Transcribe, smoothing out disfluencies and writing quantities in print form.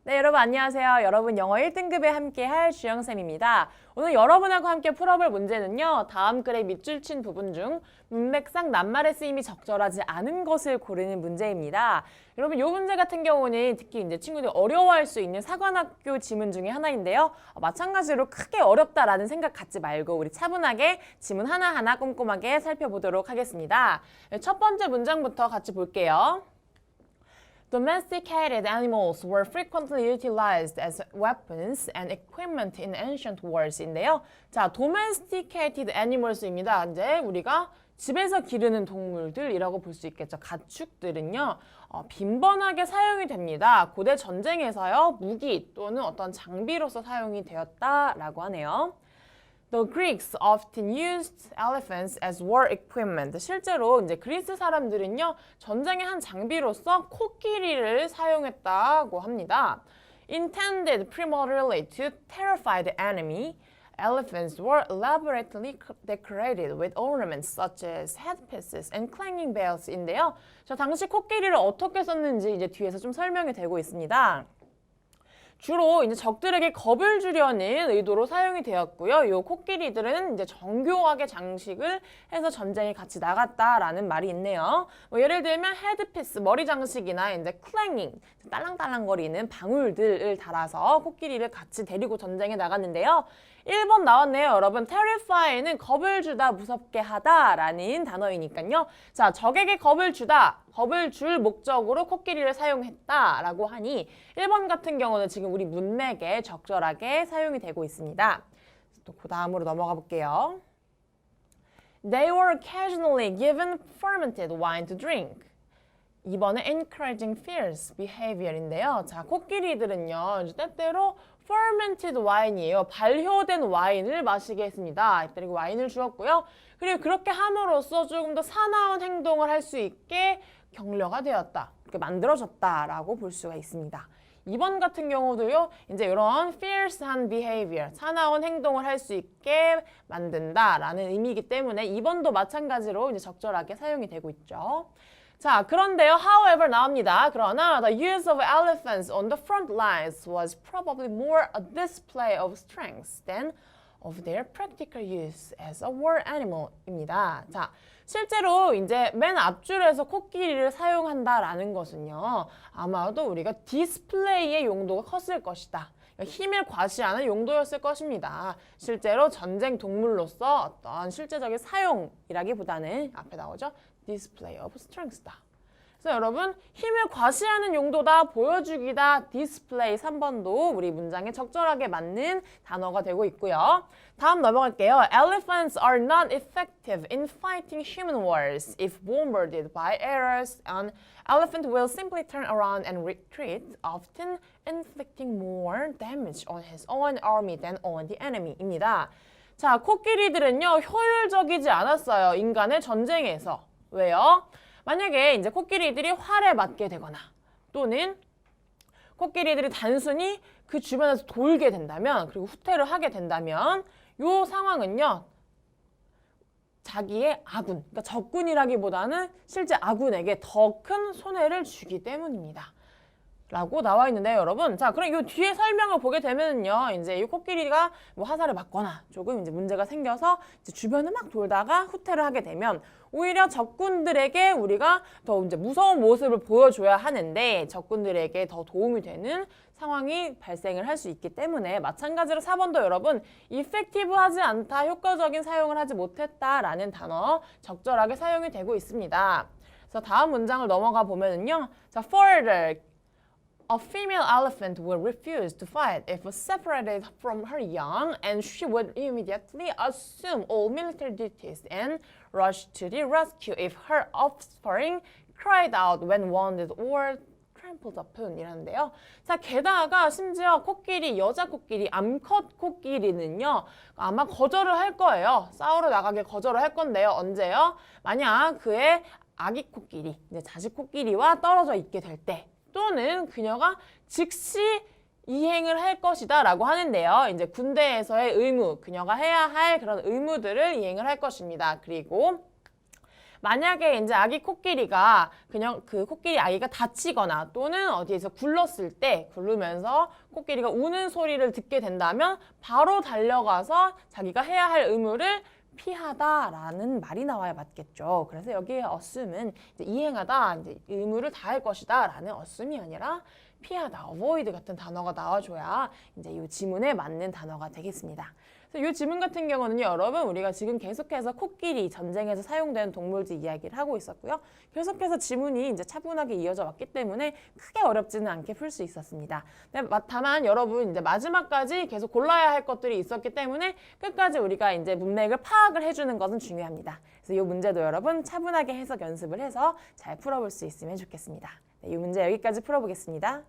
네, 여러분 안녕하세요. 여러분 영어 1등급에 함께할 주영쌤입니다. 오늘 여러분하고 함께 풀어볼 문제는요. 다음 글의 밑줄 친 부분 중 문맥상 낱말의 쓰임이 적절하지 않은 것을 고르는 문제입니다. 여러분 이 문제 같은 경우는 특히 이제 친구들이 어려워할 수 있는 사관학교 지문 중에 하나인데요. 마찬가지로 크게 어렵다라는 생각 갖지 말고 우리 차분하게 지문 하나하나 꼼꼼하게 살펴보도록 하겠습니다. 첫 번째 문장부터 같이 볼게요. Domesticated animals were frequently utilized as weapons and equipment in ancient wars인데요. 자, domesticated animals입니다. 이제 우리가 집에서 기르는 동물들이라고 볼 수 있겠죠. 가축들은요, 빈번하게 사용이 됩니다. 고대 전쟁에서요, 무기 또는 어떤 장비로서 사용이 되었다라고 하네요. The Greeks often used elephants as war equipment. 실제로 이제 그리스 사람들은요, 전쟁의 한 장비로서 코끼리를 사용했다고 합니다. Intended primarily to terrify the enemy, elephants were elaborately decorated with ornaments such as headpieces and clanging bells인데요. 자, 당시 코끼리를 어떻게 썼는지 이제 뒤에서 좀 설명이 되고 있습니다. 주로 이제 적들에게 겁을 주려는 의도로 사용이 되었고요. 이 코끼리들은 이제 정교하게 장식을 해서 전쟁에 같이 나갔다라는 말이 있네요. 예를 들면 헤드피스, 머리 장식이나 이제 클랭잉, 딸랑딸랑거리는 방울들을 달아서 코끼리를 같이 데리고 전쟁에 나갔는데요. 1번 나왔네요, 여러분. terrify는 겁을 주다, 무섭게 하다 라는 단어이니까요. 자, 적에게 겁을 주다, 겁을 줄 목적으로 코끼리를 사용했다라고 하니 1번 같은 경우는 지금 우리 문맥에 적절하게 사용이 되고 있습니다. 또 그 다음으로 넘어가 볼게요. They were occasionally given fermented wine to drink. 이번에 encouraging fierce behavior인데요. 자, 코끼리들은요, 때때로 fermented wine이에요. 발효된 와인을 마시게 했습니다. 그리고 와인을 주었고요. 그리고 그렇게 함으로써 조금 더 사나운 행동을 할 수 있게 격려가 되었다. 이렇게 만들어졌다라고 볼 수가 있습니다. 2번 같은 경우도요, 이제 이런 fierce한 behavior, 사나운 행동을 할 수 있게 만든다라는 의미이기 때문에 2번도 마찬가지로 이제 적절하게 사용이 되고 있죠. 자, 그런데요, however 나옵니다. 그러나 the use of elephants on the front lines was probably more a display of strength than of their practical use as a war animal입니다. 자, 실제로 이제 맨 앞줄에서 코끼리를 사용한다라는 것은요, 아마도 우리가 디스플레이의 용도가 컸을 것이다. 힘을 과시하는 용도였을 것입니다. 실제로 전쟁 동물로서 어떤 실제적인 사용이라기보다는 앞에 나오죠. display of strength다. 그래서 여러분 힘을 과시하는 용도다, 보여주기다, display 3번도 우리 문장에 적절하게 맞는 단어가 되고 있고요. 다음 넘어갈게요. Elephants are not effective in fighting human wars if bombarded by arrows. An elephant will simply turn around and retreat, often inflicting more damage on his own army than on the enemy입니다. 자, 코끼리들은요, 효율적이지 않았어요. 인간의 전쟁에서. 왜요? 만약에 이제 코끼리들이 활에 맞게 되거나 또는 코끼리들이 단순히 그 주변에서 돌게 된다면, 그리고 후퇴를 하게 된다면 이 상황은요, 자기의 아군, 그러니까 적군이라기보다는 실제 아군에게 더 큰 손해를 주기 때문입니다. 라고 나와 있는데요, 여러분. 자, 그럼 이 뒤에 설명을 보게 되면요, 이제 이 코끼리가 뭐 화살을 맞거나 조금 이제 문제가 생겨서 이제 주변을 막 돌다가 후퇴를 하게 되면 오히려 적군들에게 우리가 더 이제 무서운 모습을 보여줘야 하는데 적군들에게 더 도움이 되는 상황이 발생을 할 수 있기 때문에 마찬가지로 4번도 여러분 effective하지 않다, 효과적인 사용을 하지 못했다라는 단어 적절하게 사용이 되고 있습니다. 그래서 다음 문장을 넘어가 보면은요, 자, further A female elephant will refuse to fight if separated from her young, and she would immediately assume all military duties and rush to the rescue if her offspring cried out when wounded or trampled upon 이라는데요. 자, 게다가 심지어 코끼리, 여자 코끼리, 암컷 코끼리는요, 아마 거절을 할 거예요. 싸우러 나가게 거절을 할 건데요. 언제요? 만약 그의 아기 코끼리, 이제 자식 코끼리와 떨어져 있게 될 때, 또는 그녀가 즉시 이행을 할 것이다 라고 하는데요. 이제 군대에서의 의무, 그녀가 해야 할 그런 의무들을 이행을 할 것입니다. 그리고 만약에 이제 아기 코끼리가 그냥 그 코끼리 아기가 다치거나 또는 어디에서 굴렀을 때 굴르면서 코끼리가 우는 소리를 듣게 된다면 바로 달려가서 자기가 해야 할 의무를 피하다라는 말이 나와야 맞겠죠. 그래서 여기에 assume은 이제 이행하다, 이제 의무를 다할 것이다라는 assume이 아니라 피하다, avoid 같은 단어가 나와줘야 이제 이 지문에 맞는 단어가 되겠습니다. 그래서 이 지문 같은 경우는요, 여러분 우리가 지금 계속해서 코끼리 전쟁에서 사용되는 동물들 이야기를 하고 있었고요. 계속해서 지문이 이제 차분하게 이어져 왔기 때문에 크게 어렵지는 않게 풀 수 있었습니다. 다만 여러분 이제 마지막까지 계속 골라야 할 것들이 있었기 때문에 끝까지 우리가 이제 문맥을 파악을 해주는 것은 중요합니다. 그래서 이 문제도 여러분 차분하게 해석 연습을 해서 잘 풀어볼 수 있으면 좋겠습니다. 네, 이 문제 여기까지 풀어보겠습니다.